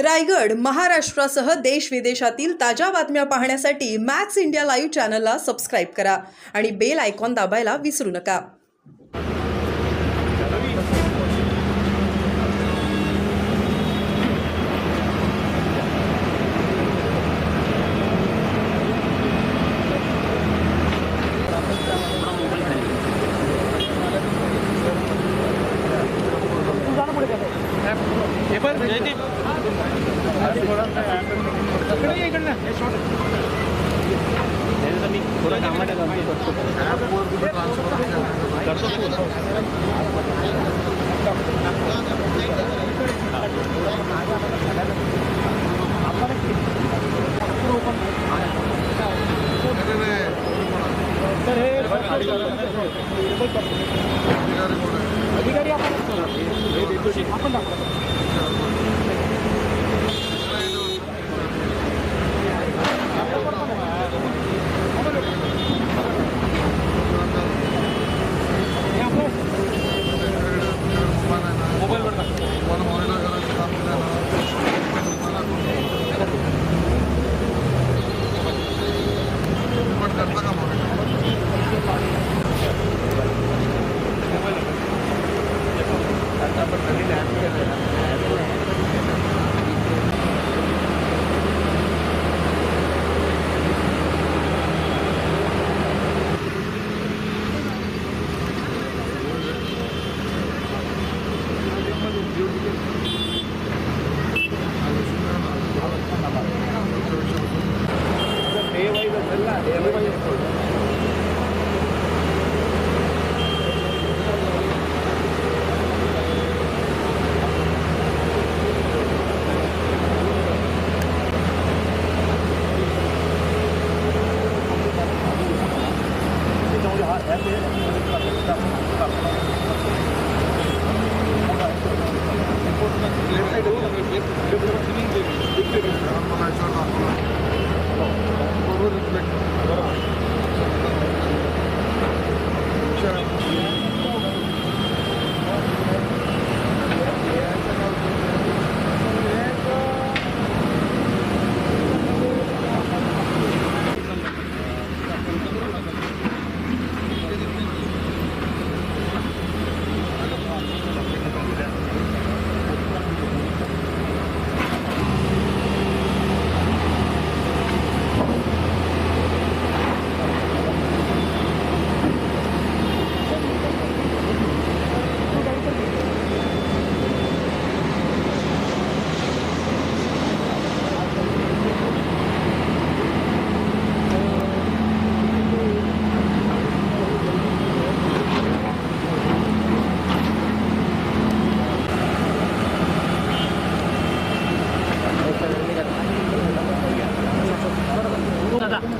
रायगड महाराष्ट्रासह देश विदेशातील ताज्या बातम्या पाहण्यासाठी मॅक्स इंडिया लाईव्ह चॅनलला सबस्क्राईब करा आणि बेल आयकॉन दाबायला विसरू नका. थोड़ा कामात अधिकारी आपण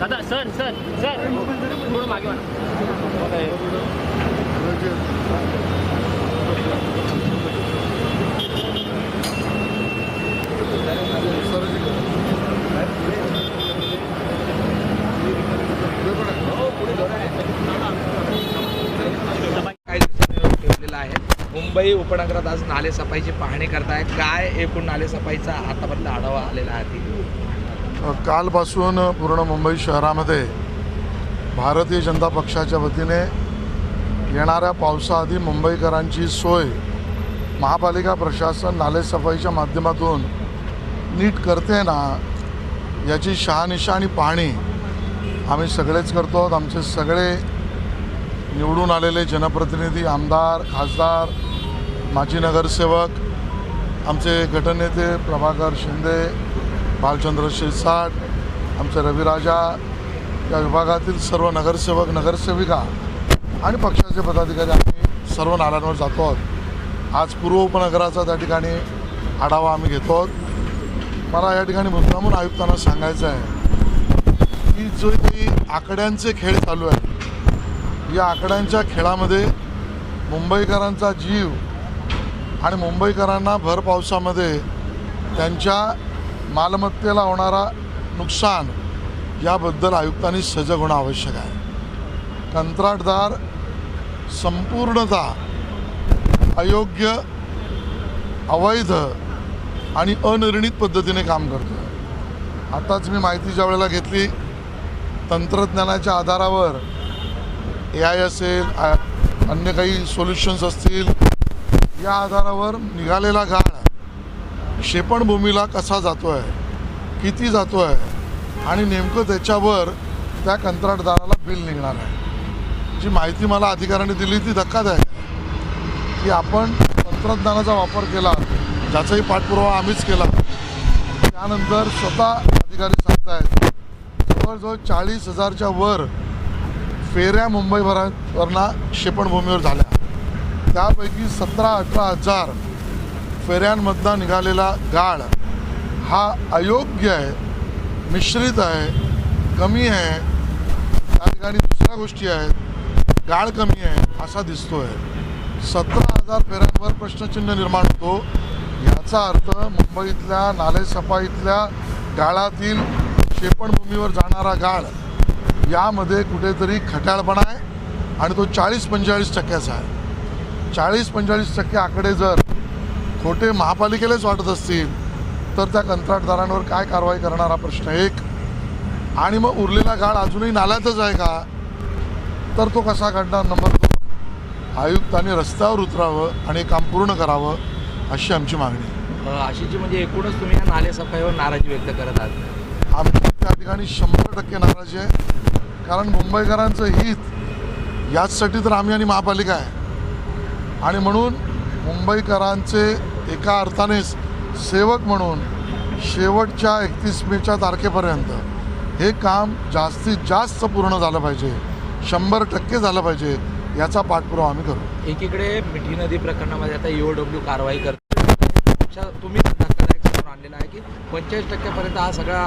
दादा सर थोडं मागे ठेवलेला आहे. मुंबई उपनगरात आज नाले सफाईची पाहणी करताय. काय एकूण नाले सफाईचा आतापर्यंत आढावा आलेला आहे? कालपासून पूर्ण मुंबई शहरामध्ये भारतीय जनता पक्षाच्या वतीने येणाऱ्या पावसाआधी मुंबईकरांची सोय महापालिका प्रशासन नालेसफाईच्या माध्यमातून नीट करते ना याची शहानिशा आणि पाहणी आम्ही सगळेच करतो. आमचे सगळे निवडून आलेले जनप्रतिनिधी, आमदार, खासदार, माजी नगरसेवक, आमचे गटनेते प्रभाकर शिंदे, भालचंद्र शिरसाट, आमचे रविराजा, या विभागातील सर्व नगरसेवक, नगरसेविका आणि पक्षाचे पदाधिकारी आम्ही सर्व नाल्यांवर जातो आहोत. आज पूर्व उपनगराचा त्या ठिकाणी आढावा आम्ही घेतो आहोत. मला या ठिकाणी मुद्दामून आयुक्तांना सांगायचं आहे की जो काही आकड्यांचे खेळ चालू आहेत, या आकड्यांच्या खेळामध्ये मुंबईकरांचा जीव आणि मुंबईकरांना भर पावसामध्ये त्यांच्या मालमत्तेला होणारा नुकसान याबद्दल आयुक्तांनी सजग होणं आवश्यक आहे. कंत्राटदार संपूर्णतः अयोग्य, अवैध आणि अनिर्णित पद्धतीने काम करतो आहे. आताच मी माहिती ज्या वेळेला घेतली, तंत्रज्ञानाच्या आधारावर AI असेल, अन्य काही सोल्युशन्स असतील, या आधारावर निघालेला गाळ क्षेपणभूमीला कसा जातो आहे, किती जातो आहे आणि नेमकं त्याच्यावर त्या कंत्राटदाराला बिल निघणार आहे. जी माहिती मला अधिकाऱ्यांनी दिली ती धक्कादायक आहे की आपण तंत्रज्ञानाचा वापर केला, ज्याचाही पाठपुरावा आम्हीच केला. त्यानंतर स्वतः अधिकारी सांगत आहेत जवळजवळ 40,000च्या वर फेऱ्या मुंबईवरना क्षेपणभूमीवर झाल्या. त्यापैकी 17-18 हजार फेऱ्यांमधला निघालेला गाळ हा अयोग्य आहे, मिश्रित आहे, कमी आहे. त्या ठिकाणी दुसऱ्या गोष्टी आहेत, गाळ कमी आहे असा दिसतो आहे. 17,000 फेऱ्यांवर प्रश्नचिन्ह निर्माण होतो. याचा अर्थ मुंबईतल्या नालेसफाईतल्या गाळातील क्षेपणभूमीवर जाणारा गाळ यामध्ये कुठेतरी खट्याळपणा आहे आणि तो 40-45% आहे. 40-45% आकडे जर खोटे महापालिकेलाच वाटत असतील तर त्या कंत्राटदारांवर काय कारवाई करणार हा प्रश्न एक. आणि मग उरलेला गाळ अजूनही नाल्यातच आहे का, तर तो कसा काढणार. नंबर 2, आयुक्तांनी रस्त्यावर उतरावं आणि काम पूर्ण करावं अशी आमची मागणी. अशीची म्हणजे एकूणच तुम्ही या नालेसफाईवर नाराजी व्यक्त करत आहात. आमची त्या ठिकाणी 100% नाराजी आहे. कारण मुंबईकरांचं हित याचसाठी तर आम्ही आणि महापालिका आहे. आणि म्हणून मुंबईकरांचे एका अर्थानेच सेवक म्हणून शेवटच्या 31 मेच्या तारखेपर्यंत हे काम जास्तीत जास्त पूर्ण झालं पाहिजे, 100% झालं पाहिजे, याचा पाठपुरावा आम्ही करू. एकीकडे मिठी नदी प्रकरणामध्ये आता EOW कारवाई करते. तुम्ही धक्कादायक समोर आणलेला आहे की 45% पर्यंत हा सगळा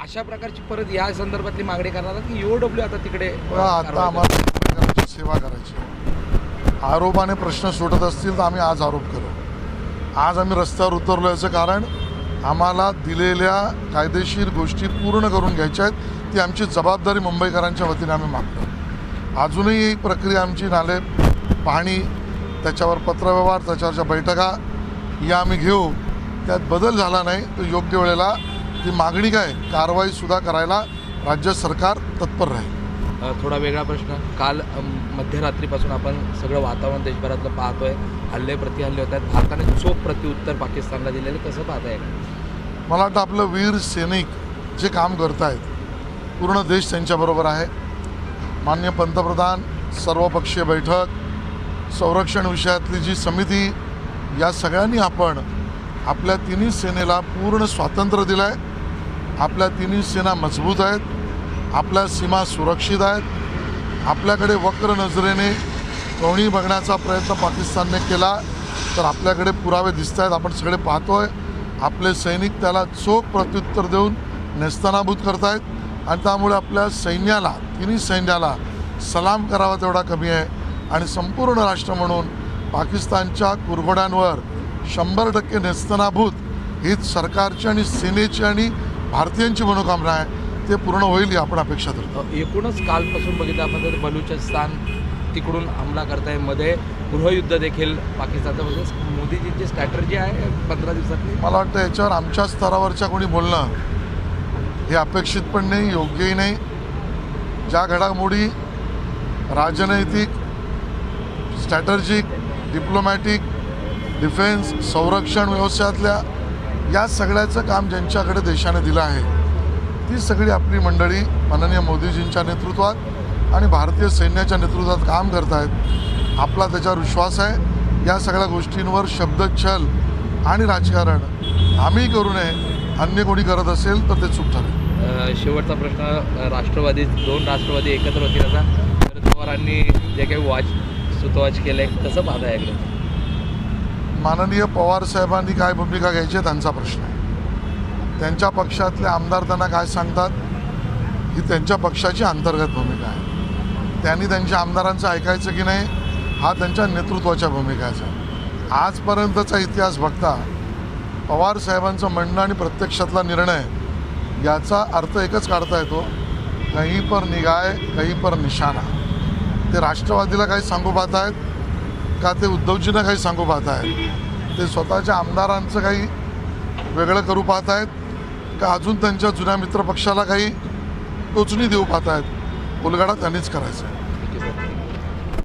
अशा प्रकारची परत या संदर्भातली मागणी करणार की EOW आता तिकडे आता आम्हाला मुंबईकरांची सेवा करायची. आरोपाने प्रश्न सुटत असतील तर आम्ही आज आरोप करू. आज आम्ही रस्त्यावर उतरलो याचं कारण आम्हाला दिलेल्या कायदेशीर गोष्टी पूर्ण करून घ्यायच्या आहेत. ती आमची जबाबदारी मुंबईकरांच्या वतीने आम्ही मागतो. अजूनही ही प्रक्रिया आमची नाले पाहणी, त्याच्यावर पत्रव्यवहार, त्याच्यावरच्या बैठका या आम्ही घेऊ. त्यात बदल झाला नाही तर योग्य वेळेला ती मागणी काय कारवाईसुद्धा करायला राज्य सरकार तत्पर राहील. थोडा वेगळा प्रश्न, काल मध्यरात्रीपासून आपण सगळं वातावरण देशभरातलं पाहतोय. हल्ले प्रतिहल्ले होत आहेत. भारताने चोख प्रत्युत्तर पाकिस्तानला दिलेलं कसं पाहताय? मला वाटतं आपलं वीर सैनिक जे काम करत आहेत, पूर्ण देश त्यांच्याबरोबर आहे. माननीय पंतप्रधान, सर्वपक्षीय बैठक, संरक्षण विषयातली जी समिती, या सगळ्यांनी आपण आपल्या तिन्ही सेनेला पूर्ण स्वातंत्र्य दिलं आहे. आपल्या तिन्ही सेना मजबूत आहेत, आपल्या सीमा सुरक्षित आहेत. आपल्याकडे वक्र नजरेने कोणी बघण्याचा प्रयत्न पाकिस्तानने केला तर आपल्याकडे पुरावे दिसत आहेत, आपण सगळे पाहतोय. आपले सैनिक त्याला चोख प्रत्युत्तर देऊन नेस्तनाबूत करत आहेत आणि त्यामुळे आपल्या सैन्याला, तिन्ही सैन्याला सलाम करावा तेवढा कमी आहे. आणि संपूर्ण राष्ट्र म्हणून पाकिस्तानच्या कुरघोड्यांवर 100% नेस्तनाभूत हीच सरकारची आणि सेनेची आणि भारतीयांची मनोकामना आहे. ते पूर्ण होईल ही आपण अपेक्षा करतो. एकूणच कालपासून बघितलं आपण तर बलुचिस्तान तिकडून हमला करताय, मध्ये गृहयुद्ध देखील पाकिस्तानचं, म्हणजे मोदीजींची स्ट्रॅटर्जी आहे 15 दिवसातली. मला वाटतं याच्यावर आमच्या स्तरावरच्या कोणी बोलणं हे अपेक्षित पण नाही, योग्यही नाही. ज्या घडामोडी राजनैतिक, स्ट्रॅटर्जिक, डिप्लोमॅटिक, डिफेन्स, संरक्षण व्यवसायातल्या या सगळ्याचं काम ज्यांच्याकडे देशाने दिलं आहे ती सगळी आपली मंडळी माननीय मोदीजींच्या नेतृत्वात आणि भारतीय सैन्याच्या नेतृत्वात काम करत आहेत. आपला त्याच्यावर विश्वास आहे. या सगळ्या गोष्टींवर शब्दच्छल आणि राजकारण आम्ही करू नये. अन्य कोणी करत असेल तर ते चूक ठरेल. शेवटचा प्रश्न, राष्ट्रवादी, 2 राष्ट्रवादी एकत्र होतील आता. शरद पवारांनी जे काही सुतवाच केलं आहे कसं पाहता येईल? माननीय पवार साहेबांनी काय भूमिका घ्यायची आहे त्यांचा प्रश्न आहे. त्यांच्या पक्षातले आमदार त्यांना काय सांगतात ही त्यांच्या पक्षाची अंतर्गत भूमिका आहे. त्यांनी त्यांच्या आमदारांचं ऐकायचं की नाही हा त्यांच्या नेतृत्वाच्या भूमिकाचा. आजपर्यंतचा इतिहास बघता पवार साहेबांचं म्हणणं आणि प्रत्यक्षातला निर्णय याचा अर्थ एकच काढता येतो, कहीं पर निगाह कहीं पर निशाणा. ते राष्ट्रवादीला काही सांगू पाहत आहेत का ते उद्धवजींना काही सांगू पाहत आहेत? ते स्वतःच्या आमदारांचं काही वेगळं करू पाहत आहेत का अजून त्यांच्या जुन्या मित्रपक्षाला काही टोचणी देऊ पाहत आहेत. उलगडा त्यांनीच करायचं आहे.